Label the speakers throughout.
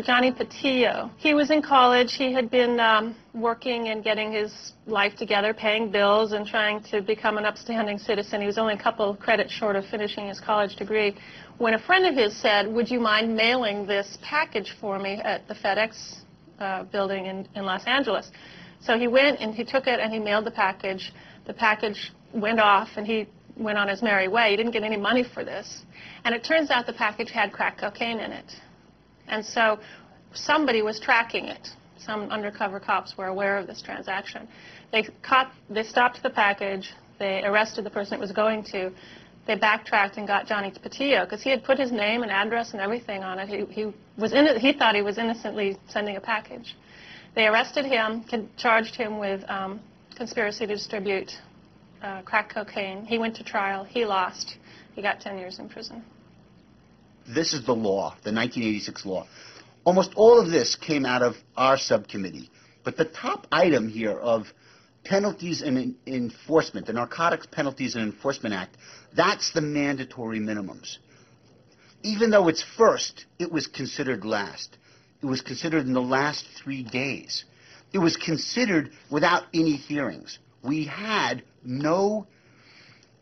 Speaker 1: Johnny Patillo. He was in college. He had been working and getting his life together, paying bills and trying to become an upstanding citizen. He was only a couple of credits short of finishing his college degree when a friend of his said, "Would you mind mailing this package for me at the FedEx building in Los Angeles?" So he went and he took it and he mailed the package. The package went off and he went on his merry way. He didn't get any money for this. And it turns out the package had crack cocaine in it. And so somebody was tracking it. Some undercover cops were aware of this transaction. They stopped the package. They arrested the person it was going to. They backtracked and got Johnny Patillo because he had put his name and address and everything on it. He thought he was innocently sending a package. They arrested him, charged him with conspiracy to distribute crack cocaine. He went to trial. He lost. He got 10 years in prison.
Speaker 2: This is the law, the 1986 law. Almost all of this came out of our subcommittee. But the top item here of penalties and enforcement, the Narcotics Penalties and Enforcement Act, that's the mandatory minimums. Even though it's first, it was considered last. It was considered in the last 3 days. It was considered without any hearings. We had no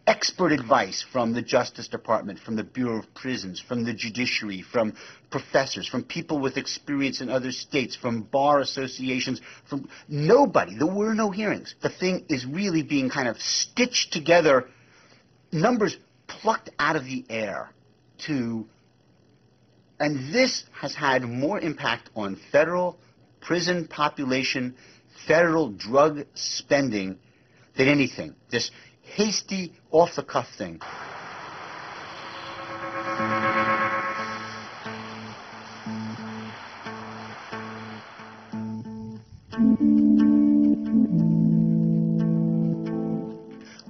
Speaker 2: expert advice from the Justice Department, from the Bureau of Prisons, from the judiciary, from professors, from people with experience in other states, from bar associations, from nobody. There were no hearings. The thing is really being kind of stitched together, numbers plucked out of the air and this has had more impact on federal prison population, federal drug spending than anything. This hasty, off-the-cuff thing.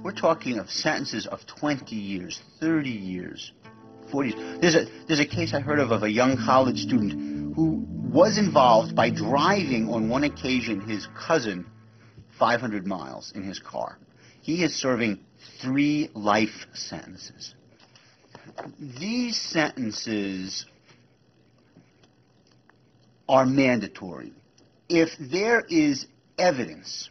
Speaker 2: We're talking of sentences of 20 years, 30 years, 40 years. There's a case I heard of a young college student who was involved by driving on one occasion his cousin 500 miles in his car. He is serving 3 life sentences. These sentences are mandatory. If there is evidence,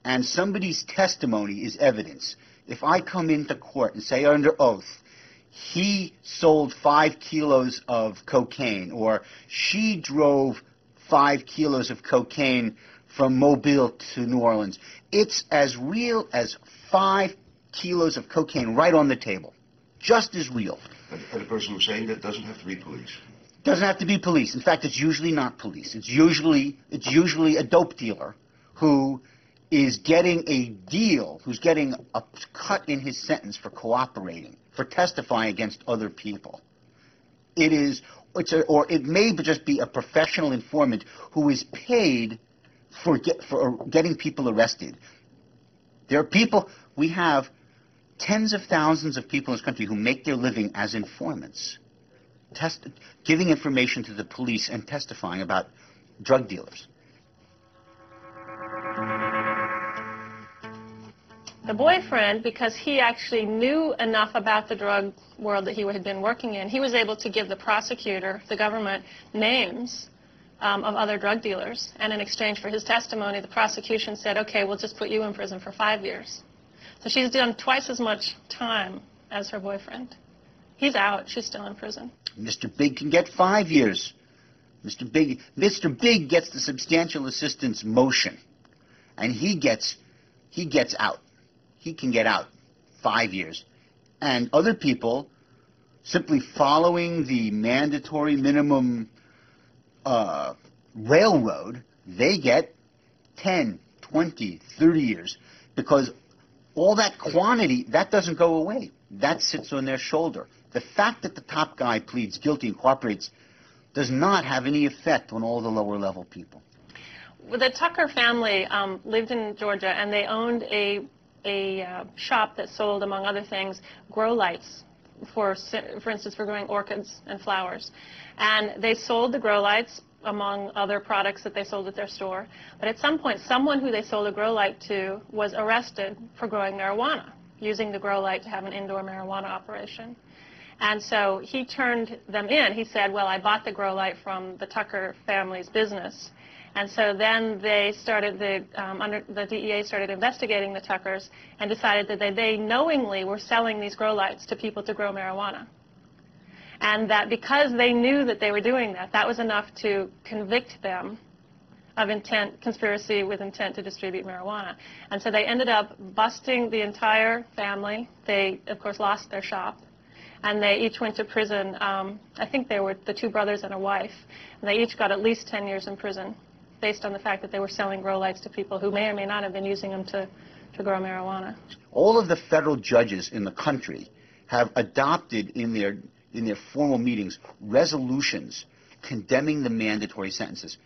Speaker 2: and somebody's testimony is evidence, if I come into court and say under oath, he sold 5 kilos of cocaine, or she drove 5 kilos of cocaine from Mobile to New Orleans, it's as real as 5 kilos of cocaine right on the table. Just as real.
Speaker 3: And the person who's saying that doesn't have to be police?
Speaker 2: Doesn't have to be police. In fact, it's usually not police. It's usually a dope dealer who is getting a deal, who's getting a cut in his sentence for cooperating, for testifying against other people. Or it may just be a professional informant who is paid for getting people arrested. There are people, we have tens of thousands of people in this country who make their living as informants, giving information to the police and testifying about drug dealers.
Speaker 1: The boyfriend, because he actually knew enough about the drug world that he had been working in, he was able to give the prosecutor, the government, names of other drug dealers. And in exchange for his testimony, the prosecution said, okay, we'll just put you in prison for 5 years. So she's done twice as much time as her boyfriend. He's out. She's still in prison.
Speaker 2: Mr. Big can get 5 years. Mr. Big gets the substantial assistance motion, and he gets out. He can get out 5 years. And other people, simply following the mandatory minimum railroad, they get 10, 20, 30 years, because all that quantity, that doesn't go away. That sits on their shoulder. The fact that the top guy pleads guilty and cooperates does not have any effect on all the lower level people.
Speaker 1: The Tucker family lived in Georgia, and they owned a shop that sold, among other things, grow lights, for instance, for growing orchids and flowers. And they sold the grow lights among other products that they sold at their store. But at some point, someone who they sold a grow light to was arrested for growing marijuana. using the grow light to have an indoor marijuana operation. And so he turned them in. He said, well, I bought the grow light from the Tucker family's business. And so then they started, the DEA started investigating the Tuckers and decided that they knowingly were selling these grow lights to people to grow marijuana. And that because they knew that they were doing that, that was enough to convict them of conspiracy with intent to distribute marijuana. And so they ended up busting the entire family. They, of course, lost their shop. And they each went to prison. I think they were the two brothers and a wife. And they each got at least 10 years in prison based on the fact that they were selling grow lights to people who may or may not have been using them to grow marijuana.
Speaker 2: All of the federal judges in the country have adopted in their formal meetings resolutions condemning the mandatory sentences.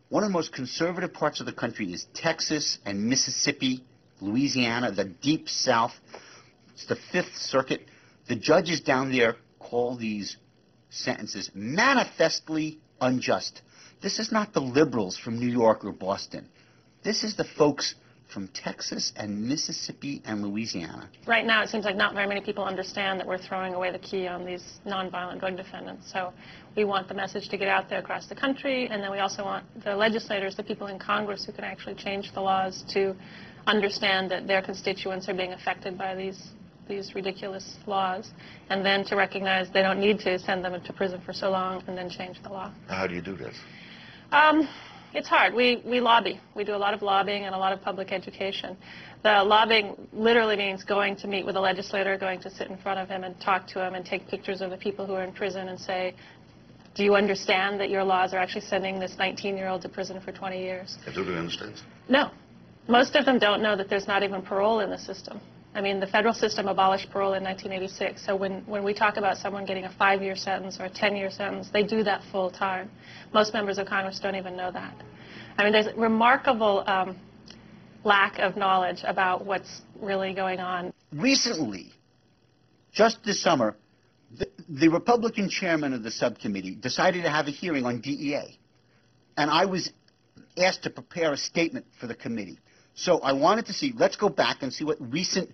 Speaker 2: One of the most conservative parts of the country is Texas and Mississippi, Louisiana, the deep south. It's the Fifth Circuit. The judges down there call these sentences manifestly unjust. This is not the liberals from New York or Boston. This is the folks from Texas and Mississippi and Louisiana.
Speaker 1: Right now, it seems like not very many people understand that we're throwing away the key on these nonviolent drug defendants. So we want the message to get out there across the country, and then we also want the legislators, the people in Congress who can actually change the laws, to understand that their constituents are being affected by these ridiculous laws, and then to recognize they don't need to send them into prison for so long and then change the law.
Speaker 3: How do you do this?
Speaker 1: It's hard. We lobby. We do a lot of lobbying and a lot of public education. The lobbying literally means going to meet with a legislator, going to sit in front of him and talk to him and take pictures of the people who are in prison and say, do you understand that your laws are actually sending this 19-year-old to prison for 20 years?
Speaker 3: Everybody understands?
Speaker 1: No. Most of them don't know that there's not even parole in the system. I mean, the federal system abolished parole in 1986, so when we talk about someone getting a 5-year sentence or a 10-year sentence, they do that full time. Most members of Congress don't even know that. I mean, there's a remarkable lack of knowledge about what's really going on.
Speaker 2: Recently, just this summer, the Republican chairman of the subcommittee decided to have a hearing on DEA, and I was asked to prepare a statement for the committee. So I wanted to see, let's go back and see what recent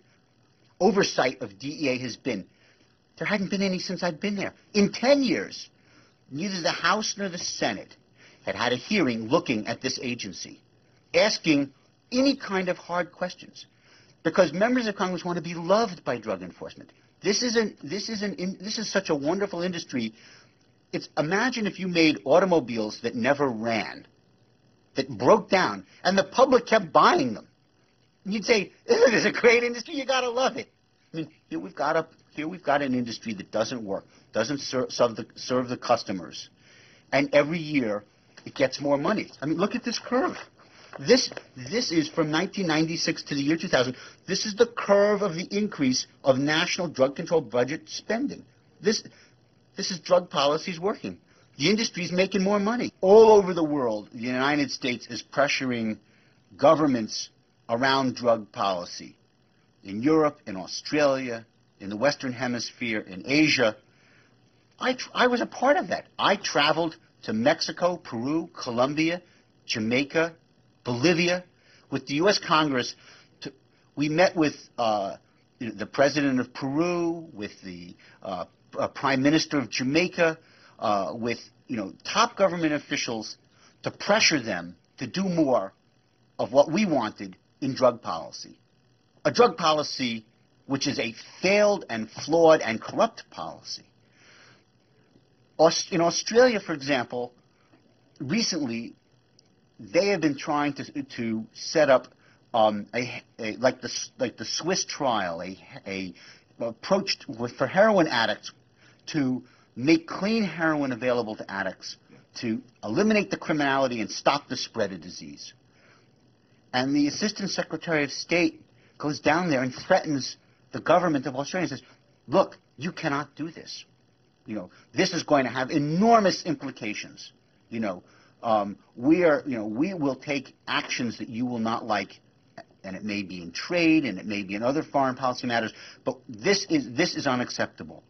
Speaker 2: oversight of DEA has been. There hadn't been any since I've been there. In 10 years, neither the House nor the Senate had a hearing looking at this agency, asking any kind of hard questions, because members of Congress want to be loved by drug enforcement. This is such a wonderful industry. Imagine if you made automobiles that never ran, that broke down, and the public kept buying them. You'd say, isn't this a great industry? You got to love it. I mean, here we've got an industry that doesn't work, doesn't serve the customers, and every year it gets more money. I mean, look at this curve. This is from 1996 to the year 2000. This is the curve of the increase of national drug control budget spending. This is drug policies working. The industry's making more money. All over the world, the United States is pressuring governments around drug policy. In Europe, in Australia, in the Western Hemisphere, in Asia. I was a part of that. I traveled to Mexico, Peru, Colombia, Jamaica, Bolivia with the U.S. Congress. We met with the president of Peru, with the prime minister of Jamaica, with top government officials to pressure them to do more of what we wanted in drug policy. A drug policy which is a failed and flawed and corrupt policy. In Australia, for example, recently they have been trying to set up like the Swiss trial, a approach for heroin addicts to make clean heroin available to addicts, to eliminate the criminality and stop the spread of disease. And the Assistant Secretary of State goes down there and threatens the government of Australia and says, look, you cannot do this. This is going to have enormous implications. We will take actions that you will not like, and it may be in trade and it may be in other foreign policy matters, but this is unacceptable.